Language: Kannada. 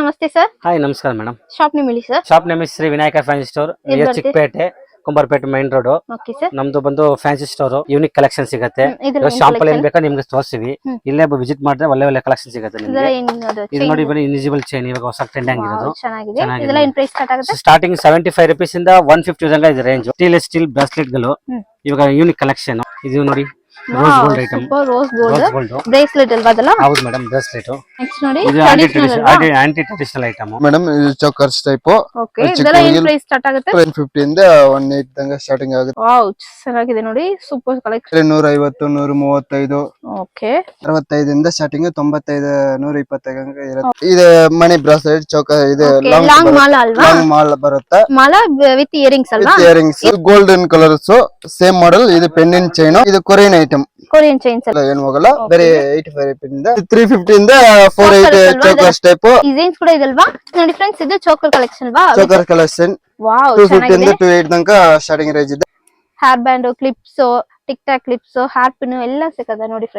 ನಮಸ್ತೆ ಸರ್. ಹಾಯ್ ನಮಸ್ಕಾರ ಮೇಡಮ್. ಶಾಪ್ ನೇಮ್ ಹೇಳಿ sir. Shop name Shri Vinayaka fancy store, near Chikkapete, Kumbarapete main road. Okay sir. ನಮ್ದು ಬಂದು ಫ್ಯಾನ್ಸಿ ಸ್ಟೋರ್, ಯೂನಿಕ್ ಕಲೆಕ್ಷನ್ ಸಿಗುತ್ತೆ. ಶಾಂಪಲ್ ಏನ್ ಬೇಕಾ ನಿಮ್ಗೆ ತೋರಿಸ್ತೀವಿ. ಇಲ್ಲೇ ವಿಸಿಟ್ ಮಾಡಿದ್ರೆ ಒಳ್ಳೆ ಒಳ್ಳೆ ಕಲೆಕ್ಷನ್ ಸಿಗುತ್ತೆ ನಿಮ್ಗೆ. ಇದು ನೋಡಿ ಬನ್ನಿ, ಇನ್ವಿಸಿಬಲ್ ಚೈನ್ ಇವಾಗ ಹೊಸ ಟ್ರೆಂಡ್ ಆಗಿರೋದು. ಇದೆಲ್ಲ ಏನ್ ಪ್ರೈಸ್ ಸ್ಟಾರ್ಟ್ ಆಗುತ್ತೆ? ಸ್ಟಾರ್ಟಿಂಗ್ 75 ರೂಪೀಸ್ ಇಂದ 150 ತನಕ ಇದೆ ರೇಂಜ್. ಸ್ಟೀಲ್ ಬ್ರಾಸ್ಲೆಟ್ ಗಳು ಇವಾಗ ಯೂನಿಕ್ ಕಲೆಕ್ಷನ್. ಇದು ನೋಡಿ rose gold item. Rose gold bracelet ಅಲ್ವಾ ಅದಲ್ಲ? ಹೌದು ಮೇಡಮ್, ಬ್ರೇಸ್ಲೆಟ್. ನೆಕ್ಸ್ಟ್ ನೋಡಿ ಇದು ಆಂಟಿ ಟ್ರೆಡಿಷನಲ್ ಐಟಮ್ ಮೇಡಮ್. ಇದು ಚೋಕರ್ಸ್ ಟೈಪ್. ಓಕೆ, ಇದೆಲ್ಲ ಏನ್ ಪ್ರೈಸ್ ಸ್ಟಾರ್ಟ್ ಆಗುತ್ತೆ? 150 ಇಂದ 180 ತನಕ ಸ್ಟಾರ್ಟಿಂಗ್ ಆಗುತ್ತೆ. ವಾವ್, ಚೆನ್ನಾಗಿದೆ ನೋಡಿ, ಸೂಪರ್ ಕಲೆಕ್ಷನ್. 150, 135. ಓಕೆ, 65 ಇಂದ ಸ್ಟಾರ್ಟಿಂಗ್ 95, 120 ತನಕ ಇರುತ್ತೆ. ಇದು ಮನಿ ಬ್ರಾಸ್ಲೆಟ್ ಚೋಕರ್. ಇದು ಲಾಂಗ್ ಮಾಲಾ ಅಲ್ವಾ? ಲಾಂಗ್ ಮಾಲ್ ಬರುತ್ತೆ. ಮಾಲಾ ವಿತ್ ಇಯರಿಂಗ್ಸ್ ಅಲ್ವಾ? Earrings golden colours, same model. ಇದು ಪೆಂಡೆಂಟ್ ಚೈನ್. ಇದು ಕೊರಿಯನ್ ಐಟಮ್. ಕೊರಿಯನ್ ಚೈನ್ಸ್ ಏನು ಹೋಗಲ್ಲ. ಬೇರೆ 85 ಇಂದ 350 ಇಂದ 480 ಚೋಕರ್ಸ್ ಟೈಪ್. ಡಿಸೈನ್ಸ್ ಕೂಡ ಇದಲ್ವಾ? ನೋಡಿ ಫ್ರೆಂಡ್ಸ್, ಇದು ಚೋಕರ್ ಕಲೆಕ್ಷನ್ ಅಲ್ವಾ? Choker collection. ವಾವ್, 250 ಇಂದ 280 ತನಕ ಸ್ಟಾರ್ಟಿಂಗ್ ರೇಂಜ್ ಇದೆ. Hair band, clips, tick talk clips, hair pin ಎಲ್ಲ ಸಿಕ್ಕದ ನೋಡಿ ಫ್ರೆಂಡ್ಸ್.